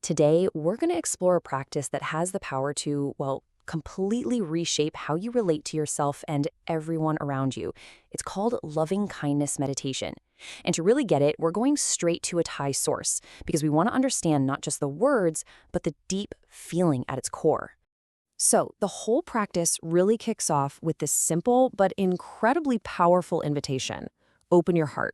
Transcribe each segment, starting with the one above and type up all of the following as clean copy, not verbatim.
Today, we're going to explore a practice that has the power to, well, completely reshape how you relate to yourself and everyone around you. It's called loving kindness meditation. And to really get it, we're going straight to a Thai source because we want to understand not just the words, but the deep feeling at its core. So, the whole practice really kicks off with this simple but incredibly powerful invitation. Open your heart.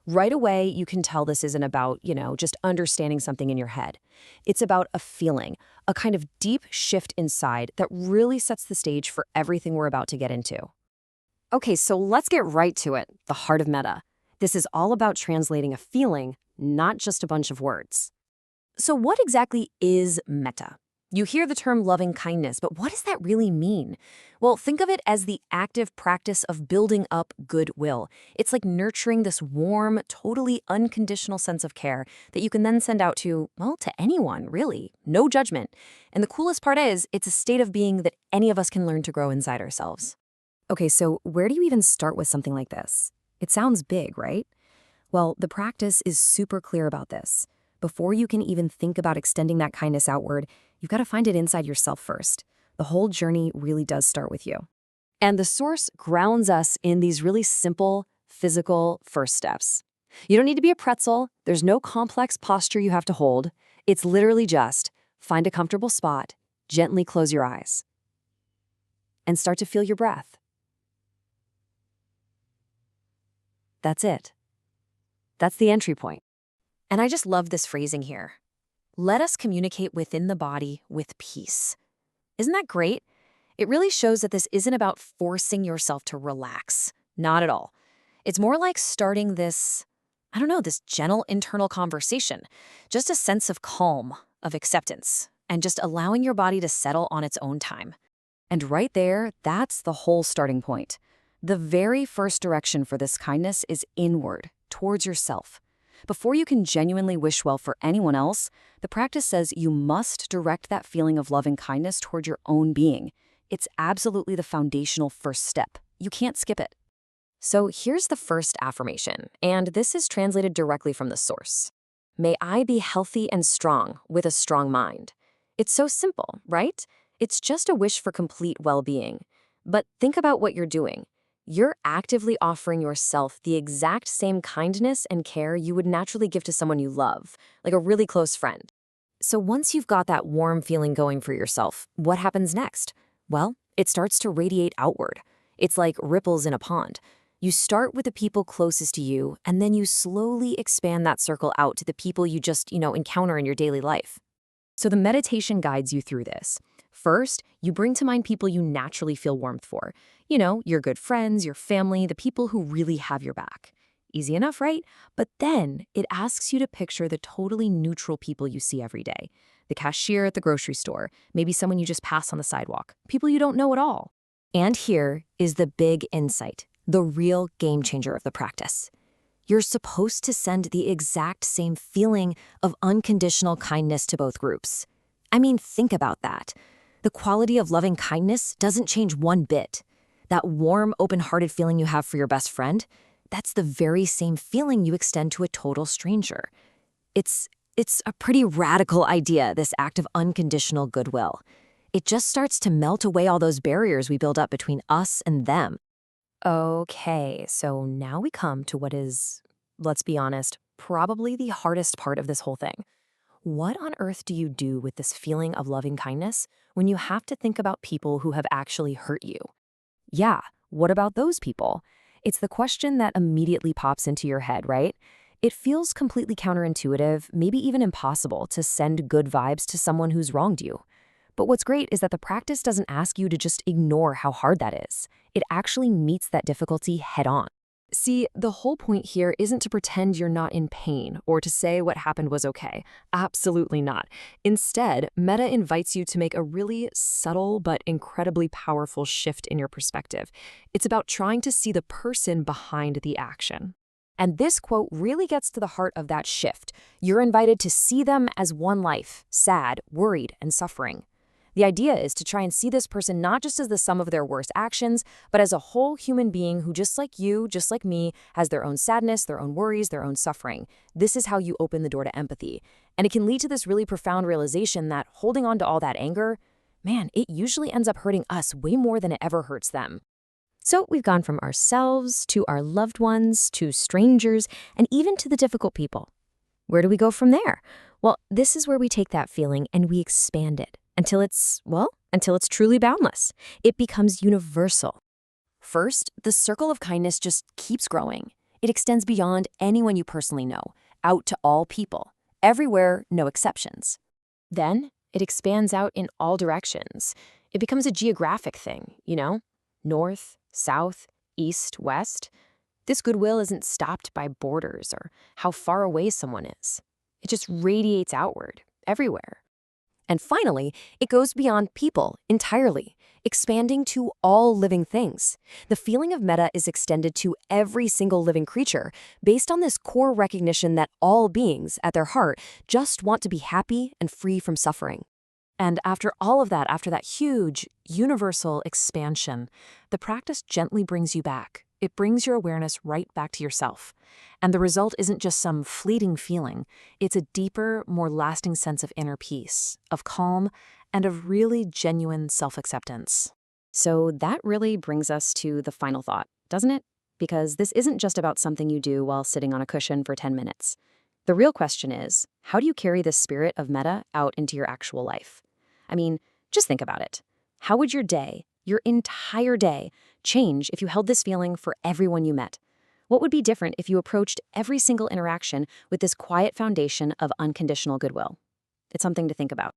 Right away, you can tell this isn't about, just understanding something in your head. It's about a feeling, a kind of deep shift inside that really sets the stage for everything we're about to get into. Okay, so let's get right to it, the heart of Metta. This is all about translating a feeling, not just a bunch of words. So what exactly is Metta? You hear the term loving kindness, but what does that really mean? Well, think of it as the active practice of building up goodwill. It's like nurturing this warm, totally unconditional sense of care that you can then send out to, well, to anyone, really. No judgment. And the coolest part is, it's a state of being that any of us can learn to grow inside ourselves. Okay, so where do you even start with something like this? It sounds big, right? Well, the practice is super clear about this. Before you can even think about extending that kindness outward, you've got to find it inside yourself first. The whole journey really does start with you. And the source grounds us in these really simple, physical first steps. You don't need to be a pretzel. There's no complex posture you have to hold. It's literally just find a comfortable spot, gently close your eyes, and start to feel your breath. That's it. That's the entry point. And I just love this phrasing here. Let us communicate within the body with peace. Isn't that great? It really shows that this isn't about forcing yourself to relax. Not at all. It's more like starting this gentle internal conversation. Just a sense of calm, of acceptance, and just allowing your body to settle on its own time. And right there, that's the whole starting point. The very first direction for this kindness is inward, towards yourself. Before you can genuinely wish well for anyone else, the practice says you must direct that feeling of loving kindness toward your own being. It's absolutely the foundational first step. You can't skip it. So here's the first affirmation, and this is translated directly from the source. May I be healthy and strong with a strong mind. It's so simple, right? It's just a wish for complete well-being. But think about what you're doing. You're actively offering yourself the exact same kindness and care you would naturally give to someone you love, like a really close friend. So once you've got that warm feeling going for yourself, what happens next? Well, it starts to radiate outward. It's like ripples in a pond. You start with the people closest to you, and then you slowly expand that circle out to the people you just, encounter in your daily life. So the meditation guides you through this. First, you bring to mind people you naturally feel warmth for. Your good friends, your family, the people who really have your back. Easy enough, right? But then it asks you to picture the totally neutral people you see every day. The cashier at the grocery store, maybe someone you just pass on the sidewalk, people you don't know at all. And here is the big insight, the real game changer of the practice. You're supposed to send the exact same feeling of unconditional kindness to both groups. I mean, think about that. The quality of loving kindness doesn't change one bit. That warm, open-hearted feeling you have for your best friend, that's the very same feeling you extend to a total stranger. It's a pretty radical idea, this act of unconditional goodwill. It just starts to melt away all those barriers we build up between us and them. Okay, so now we come to what is, let's be honest, probably the hardest part of this whole thing. What on earth do you do with this feeling of loving kindness when you have to think about people who have actually hurt you? Yeah, what about those people? It's the question that immediately pops into your head, right? It feels completely counterintuitive, maybe even impossible, to send good vibes to someone who's wronged you. But what's great is that the practice doesn't ask you to just ignore how hard that is. It actually meets that difficulty head on. See, the whole point here isn't to pretend you're not in pain or to say what happened was okay. Absolutely not. Instead, Metta invites you to make a really subtle but incredibly powerful shift in your perspective. It's about trying to see the person behind the action. And this quote really gets to the heart of that shift. You're invited to see them as one life, sad, worried, and suffering. The idea is to try and see this person not just as the sum of their worst actions, but as a whole human being who, just like you, just like me, has their own sadness, their own worries, their own suffering. This is how you open the door to empathy. And it can lead to this really profound realization that holding on to all that anger, man, it usually ends up hurting us way more than it ever hurts them. So we've gone from ourselves to our loved ones to strangers and even to the difficult people. Where do we go from there? Well, this is where we take that feeling and we expand it until it's truly boundless. It becomes universal. First, the circle of kindness just keeps growing. It extends beyond anyone you personally know, out to all people, everywhere, no exceptions. Then, it expands out in all directions. It becomes a geographic thing, north, south, east, west. This goodwill isn't stopped by borders or how far away someone is. It just radiates outward, everywhere. And finally, it goes beyond people entirely, expanding to all living things. The feeling of metta is extended to every single living creature based on this core recognition that all beings, at their heart, just want to be happy and free from suffering. And after all of that, after that huge, universal expansion, the practice gently brings you back. It brings your awareness right back to yourself. And the result isn't just some fleeting feeling. It's a deeper, more lasting sense of inner peace, of calm, and of really genuine self-acceptance. So that really brings us to the final thought, doesn't it? Because this isn't just about something you do while sitting on a cushion for 10 minutes. The real question is, how do you carry this spirit of metta out into your actual life? I mean, just think about it. How would your day, your entire day, change if you held this feeling for everyone you met? What would be different if you approached every single interaction with this quiet foundation of unconditional goodwill? It's something to think about.